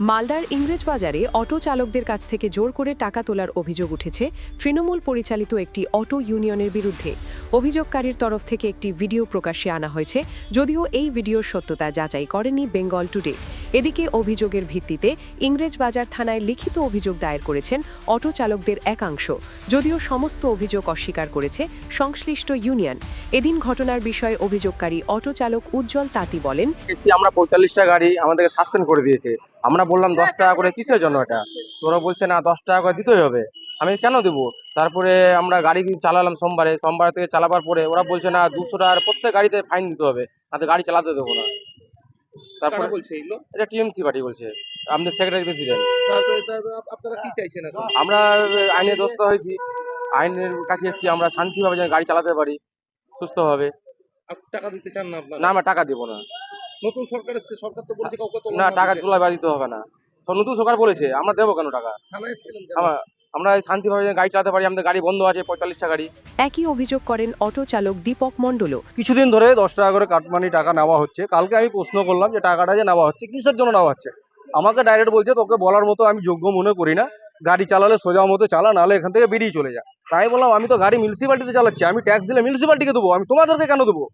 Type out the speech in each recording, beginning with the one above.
মালদার ইংরেজবাজারে অটো চালকদের কাছ থেকে জোর করে টাকা তোলার অভিযোগ উঠেছে তৃণমূল পরিচালিত একটি অটো ইউনিয়নের বিরুদ্ধে। অভিযোগকারীর তরফ থেকে একটি ভিডিও প্রকাশ্যে আনা হয়েছে, যদিও এই ভিডিওর সত্যতা যাচাই করেনি বেঙ্গল টুডে। এদিকে অভিযোগের ভিত্তিতে ইংরেজবাজার থানায় লিখিত অভিযোগ দায়ের করেছেন অটো চালকদের একাংশ, যদিও সমস্ত অভিযোগ অস্বীকার করেছে সংশ্লিষ্ট ইউনিয়ন। এদিন ঘটনার বিষয়ে অভিযোগকারী অটো চালক উজ্জ্বল তাঁতি বলেন, আমরা 45টা গাড়ি আমাদেরকে সাসপেন্ড করে দিয়েছে। আমরা বললাম 10 টাকা করে কিসের জন্য এটা, তোরা বলছে না 10 টাকা করে দিতেই হবে। আমি কেন দেবো? তারপরে আমরা গাড়ি চালালাম সোমবার থেকে চালাবার পরে ওরা বলছে না 200 টাকার প্রত্যেক গাড়িতে ফাইন দিতে হবে, না গাড়ি চালাতে দেবো না। তারপরে বলছে এগুলো এটা টিএমসি পার্টি বলছে, আমাদের সেক্রেটারি প্রেসিডেন্ট। আপনারা কি চাইছেন? আমরা আইনের দ্বারস্থ হয়েছি, আইনের কাছে এসেছি, আমরা শান্তিভাবে যেন গাড়ি চালাতে পারি সুস্থভাবে। টাকা দিতে চান না? না, আমরা টাকা দেবো না। নতুন সরকার এসেছে, সরকার তো বলেছে কাউকে না টাকা তোলা দিতে হবে না। তো নতুন সরকার বলেছে, আমরা দেবো কেন টাকা? আমরা শান্তিভাবে গাড়ি চালাতে পারি, আমাদের গাড়ি বন্ধ আছে 45টা গাড়ি। একই অভিযোগ করেন অটো চালক দীপক মণ্ডলও। কিছুদিন ধরে 10 টাকা করে কাটমানি টাকা নেওয়া হচ্ছে। কালকে আমি প্রশ্ন করলাম যে টাকাটা যে নেওয়া হচ্ছে কিসের জন্য নেওয়া হচ্ছে, আমাকে ডাইরেক্ট বলছে তোকে বলার মতো আমি যোগ্য মনে করি না, গাড়ি চালালে সোজা মতো চালা, নাহলে এখান থেকে বেরিয়ে চলে যা। তাই বললাম আমি তো গাড়ি মিউনিসিপ্যালিটিতে চালাচ্ছি, আমি ট্যাক্স দিলে মিউনিসিপ্যালিটিকে দেবো, আমি তোমাদেরকে কেন দেবো?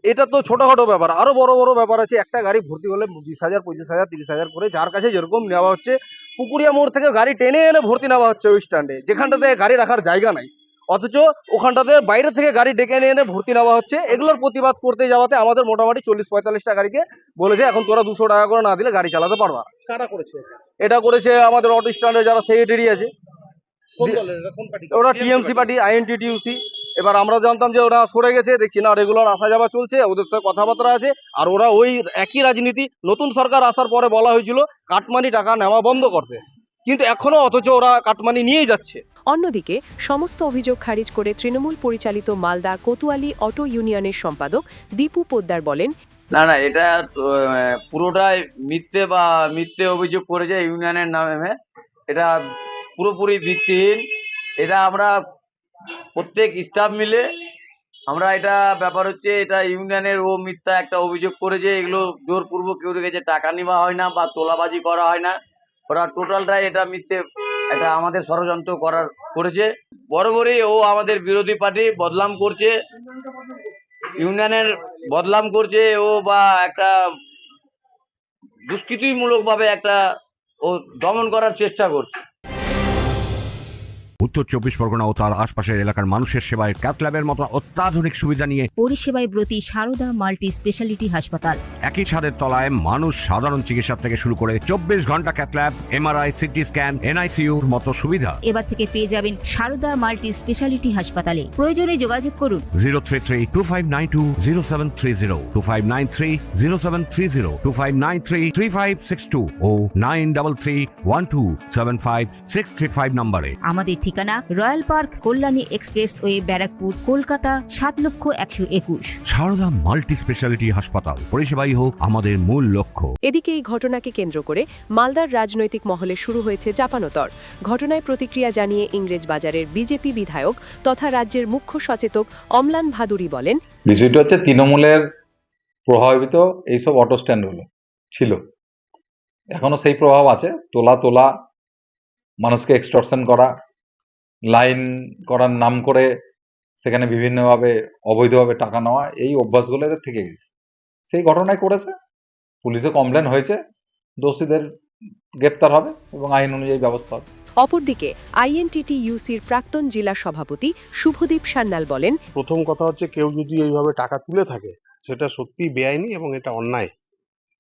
এটা তো ছোটখাটো ব্যাপার, আরো বড় বড় ব্যাপার আছে। একটা গাড়ি ভর্তি হলে 20,000, 25,000, 30,000 করে যার কাছে যেরকম নেওয়া হচ্ছে। পুকুরিয়া মোড় থেকে গাড়ি টেনে এনে ভর্তি নেওয়া হচ্ছে ওই স্ট্যান্ডে, যেখানটাতে গাড়ি রাখার জায়গা নাই, অথচ ওখানটাতে বাইরে থেকে গাড়ি ডেকে এনে ভর্তি নেওয়া হচ্ছে। এগুলোর প্রতিবাদ করতে যাওয়াতে আমাদের মোটামুটি 40-45টা গাড়িকে বলেছে এখন তোরা 200 টাকা করে না দিলে গাড়ি চালাতে পারবা। কারা করেছে এটা? করেছে আমাদের অটো স্ট্যান্ডে যারা সেক্রেটারি আছে, ওরা টিএমসি পার্টি, আইএনটিটিইউসি। এবার আমরা জানতাম যে ওরা সরে গেছে, দেখছি না রেগুলার আসা যাওয়া চলছে, ওদের সাথে কথাবার্তা আছে। আর ওরা ওই একই রাজনীতি, নতুন সরকার আসার পরে বলা হয়েছিল কাটমানি টাকা নেওয়া বন্ধ করতে, কিন্তু এখনো অথচ ওরা কাটমানি নিয়েই যাচ্ছে। অন্যদিকে সমস্ত অভিযোগ খারিজ করে তৃণমূল পরিচালিত মালদা কোতোয়ালি অটো ইউনিয়নের সম্পাদক দীপু পোদ্দার বলেন, না এটা পুরোটাই মিথ্যে অভিযোগ করেছে ইউনিয়নের নামে। এটা পুরোপুরি ভিত্তিহীন। এটা আমরা প্রত্যেক স্টাফ মিলে আমরা এটা ব্যাপার হচ্ছে এটা ইউনিয়নের ও মিথ্যা একটা অভিযোগ করেছে। এগুলো জোরপূর্বক কেউ গেছে, টাকা নেওয়া হয় না বা তোলাবাজি করা হয় না, ওরা টোটালটাই এটা মিথ্যে এটা আমাদের ষড়যন্ত্র করেছে। বরাবরই ও আমাদের বিরোধী পার্টি বদনাম করছে, ইউনিয়নের বদনাম করছে ও, বা একটা দুষ্কৃতিমূলক ভাবে একটা ও দমন করার চেষ্টা করছে। উত্তর 24 পরগনা ও তার আশপাশের এলাকার মানুষের সেবায় ক্যাথল্যাবের মতো অত্যাধুনিক সুবিধা নিয়ে পরিষেবায় ব্রতী সারদা মাল্টি স্পেশালিটি হাসপাতাল। একই ছাদের তলায় মানুষ সাধারণ চিকিৎসা থেকে শুরু করে 24 ঘন্টা ক্যাথল্যাব, এমআরআই, সিটি স্ক্যান, এনআইসিইউর মতো সুবিধা এবার থেকে পেয়ে যাবেন সারদা মাল্টি স্পেশালিটি হাসপাতালে। প্রয়োজনে যোগাযোগ করুন 033-2592-0730, 2593-0730, 2593-3562 ও 9331275635 নম্বরে। আমাদের ঠিকানা royal park, Kalyani expressway, Barrackpore, Kolkata 7,01,021। Sarada multi speciality হাসপাতাল, পরিষেবাই হোক আমাদের মূল লক্ষ্য। এদিকে এই ঘটনাকে কেন্দ্র করে মালদার রাজনৈতিক মহলে শুরু হয়েছে চাপানোতর। ঘটনায় প্রতিক্রিয়া জানিয়ে ইংরেজবাজারের বিজেপি বিধায়ক তথা রাজ্যের মুখ্য সচেতক অম্লান ভাদুরী বলেন, বিষয়টা হচ্ছে তৃণমূলের প্রভাবিত এইসব অটো স্ট্যান্ডগুলো ছিল, এখনো সেই প্রভাব আছে। তোলা মানুষকে এক্সটর্শন করা, লাইন করার নাম করে সেখানে বিভিন্নভাবে অবৈধভাবে টাকা নেওয়া, এই অভ্যাসগুলো এদের থেকে গেছে। সেই ঘটনায় করেছে, পুলিশে কমপ্লেন হয়েছে, দোষীদের গ্রেপ্তার হবে এবং আইন অনুযায়ী ব্যবস্থা হবে। অপরদিকে আইএনটিটিইউসির প্রাক্তন জেলা সভাপতি শুভদীপ সান্যাল বলেন, প্রথম কথা হচ্ছে কেউ যদি এইভাবে টাকা তুলে থাকে সেটা সত্যি বেআইনি এবং এটা অন্যায়।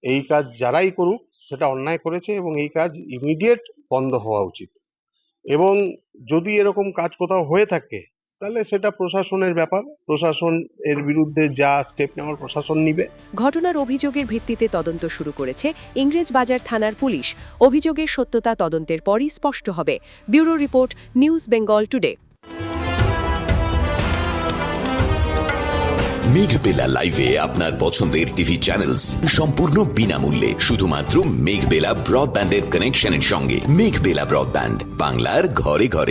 এই কাজ যারাই করুক সেটা অন্যায় করেছে এবং এই কাজ ইমিডিয়েট বন্ধ হওয়া উচিত। এবং যদি এরকম কাজ কোথাও হয়ে থাকে তাহলে সেটা প্রশাসনের ব্যাপার, প্রশাসন এর বিরুদ্ধে যা স্টেপ নেওয়ার প্রশাসন নিবে। ঘটনার অভিযোগের ভিত্তিতে তদন্ত শুরু করেছে ইংরেজবাজার থানার পুলিশ। অভিযোগের সত্যতা তদন্তের পরই স্পষ্ট হবে। Bureau report, news Bengal today. Meghbela লাইভে আপনার পছন্দের টিভি চ্যানেলস সম্পূর্ণ বিনামূল্যে, শুধুমাত্র মেঘবেলা ব্রডব্যান্ডের কানেকশনের সঙ্গে। মেঘবেলা ব্রডব্যান্ড, বাংলার ঘরে ঘরে।